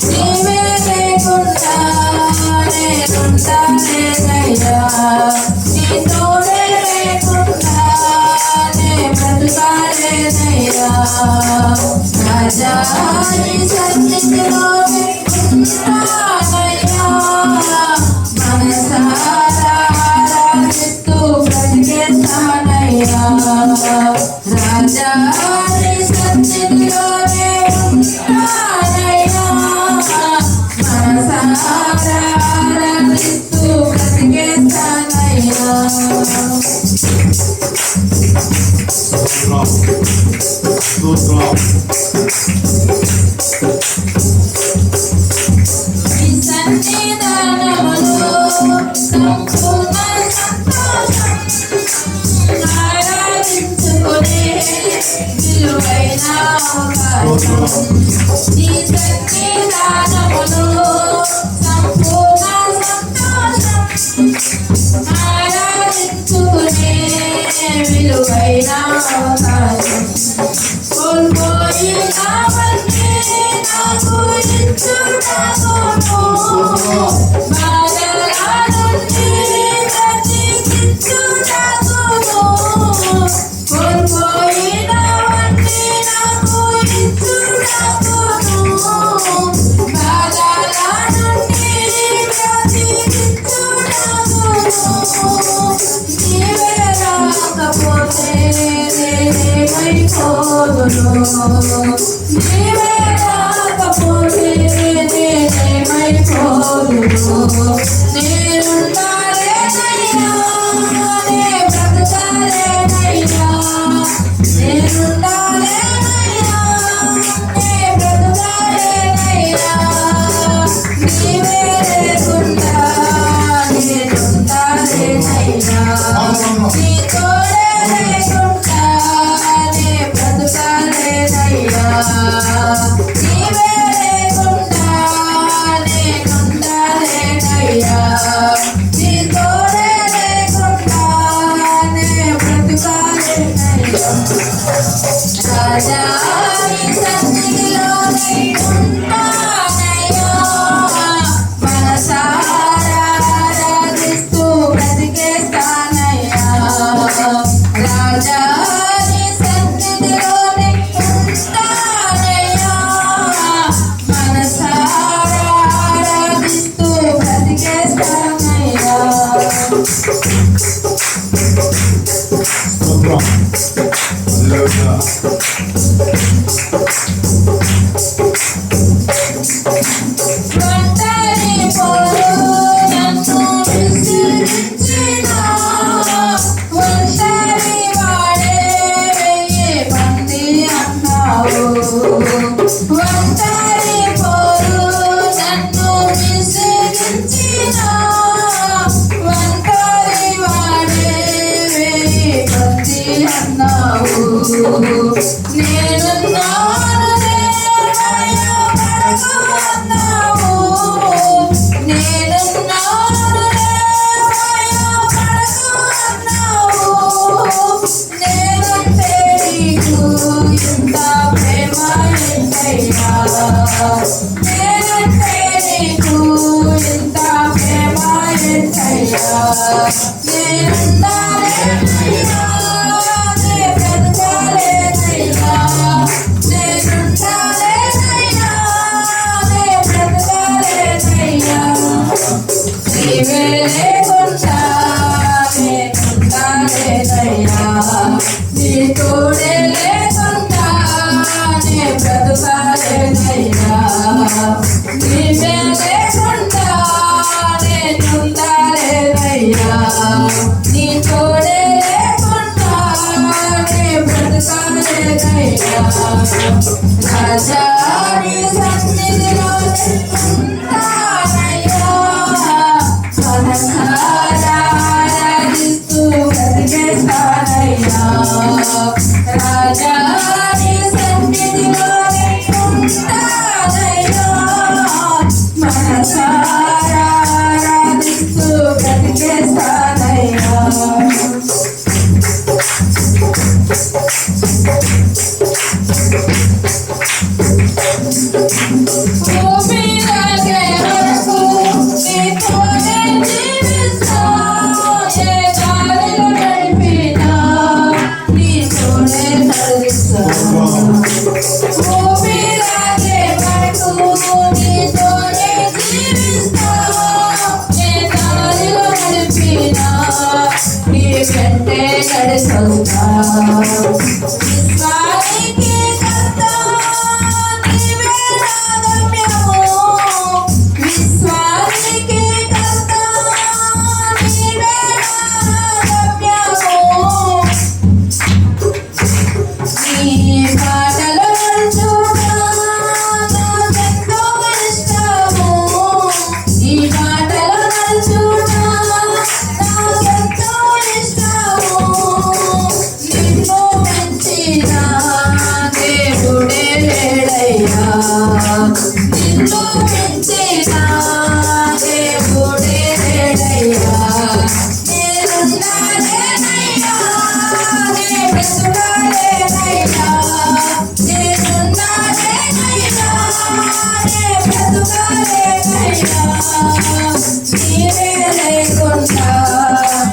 నీవే లేకుండా నేనుండలేనయ్యా, నీ తోడే లేకుండా నే బ్రతకాలేనయ్యా. రాజా నీ సన్నిధిలోనే ఉంటానయ్యా, మనసారా ఆరాధిస్తూ బ్రతికేస్తానయ్యా. రాజా నీ సన్నిధిలోనే ఉంటానయ్యా, మనసారా ఆరాధిస్తూ బ్రతికేస్తానయ్యా. నీ సన్నిధానములో సంపూర్ణ సంతోషం, ఆరాధించుకునే విలువైన అవకాశం. నీ సన్నిధానములో సంపూర్ణ సంతోషం, ఆరాధించుకునే విలువైన అవకాశం. కోల్పోయినవన్నీ నాకు ఇచ్చుటకును, బాధల నుండి బ్రతికించుటకును. కోల్పోయినవన్నీ నాకు ఇచ్చుటకును, బాధల నుండి బ్రతికించుటకును. నీవే రాకపోతే నేనేమైపోదును, నీవే రాకపోతే నేనేమైపోదును. నేనుండాలేనయ్యా, నే బ్రతకాలేనయ్యా, నేనుండాలేనయ్యా, నే బ్రతకాలేనయ్యా. నీవే లేకుండా నేనుండాలేనయ్యా, నీ తోడే లేకుండా నే బ్రతకాలేనయ్యా. నీవే లేకుండా నేనుండాలేనయ్యా, నీ తోడే లేకుండా నే బ్రతకాలేనయ్యా. రాజా నీ సన్నిధిలోనే ఉంటానయ్యా, మనసారా ఆరాధిస్తూ బ్రతికేస్తానయ్యా. రాజా నీ సన్నిధిలోనే ఉంటానయ్యా, మనసారా ఆరాధిస్తూ బ్రతికేస్తానయ్యా. ఒంటరి పోరు నన్ను విసిగించినా, ఒంటరి వాడే వెయ్యి మంది అన్నావు. ఒంటరి పోరు నన్ను విసిగించినా, ఒంటరి వాడే వెయ్యి మంది అన్నావు. నేనున్నానులే భయపడకు అన్నావు, నేనున్నానులే భయపడకు అన్నావు. నేనంటే నీకు ఇంత ప్రేమ ఏంటయ్యా, నేనంటే నీకు ఇంత ప్రేమ ఏంటయ్యా. నేనుండాలేనయ్యా, నే బ్రతకాలేనయ్యా, నేనుండాలేనయ్యా, నే బ్రతకాలేనయ్యా. నీవే లేకుండా నేనుండాలేనయ్యా, నీ తోడే లేకుండా నే బ్రతకాలేనయ్యా. నీవే లేకుండా నేనుండాలేనయ్యా, నిన్ను మించిన దేవుడే లేడయ్యా. నేనున్నానేనయ్యా, నీ బ్రతుకాలేనయ్యా. నేనున్నానేనయ్యా, నీ బ్రతుకాలేనయ్యా. నీవే లేకుండా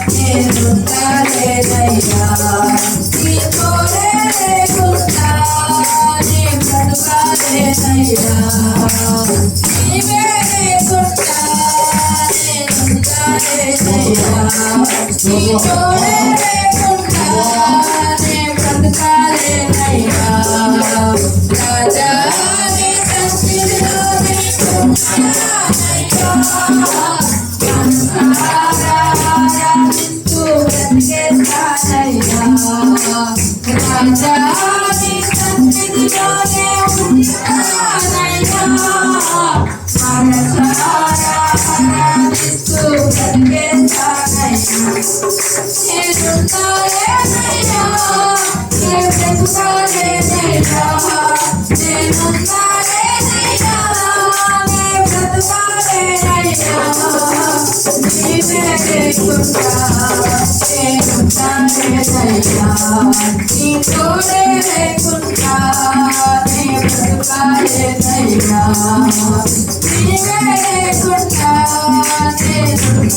నేనుండాలేనయ్యా. నీ తోడే లేకుండా నీ బ్రతుకాలేనయ్యా. నీవే లేకుండా నేనుండాలేనయ్యా. నీ తోడే లేకుండా నీ బ్రతుకాలేనయ్యా. రాజా నీ సన్నిధిలో నీకున్నానయ్యా. ఆరాధిస్తూ బ్రతికేస్తానయ్యా. రాజా నీ సన్నిధిలోనే ఉన్నానయ్యా. మనసారా ఆరాధిస్తూ బ్రతికేస్తానయ్యా. నేనున్నానేనయ్యా, నీ బ్రతుకాలేనయ్యా. నేనున్నానేనయ్యా, నీ బ్రతుకాలేనయ్యా. నీవే లేకుండా నేనుండాలేనయ్యా. నీ తోడే లేకుండా నీ బ్రతుకాలేనయ్యా. నీవే లేకుండా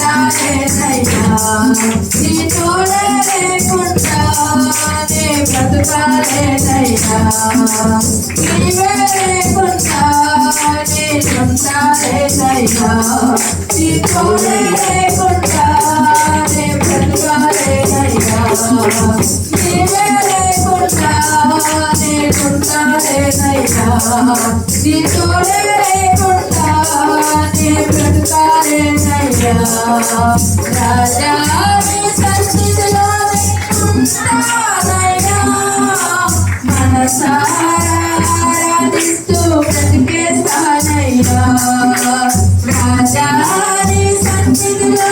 నేనుండాలేనయ్యా. నీ తోడే లేకుండా నీ బ్రతుకాలేనయ్యా. నీవే లేకుండా నేనుండాలేనయ్యా. నీ తోడే లేకుండా నీ బ్రతుకాలేనయ్యా. నీవే లేకుండా నేనుండాలేనయ్యా. నీ తోడే లేకుండా నీ బ్రతుకాలేనయ్యా. రాజా నీ సన్నిధిలో నీకున్నానయ్యా. మనసారా ఆరాధిస్తూ బ్రతికేస్తానయ్యా. రాజా నీ సన్నిధిలో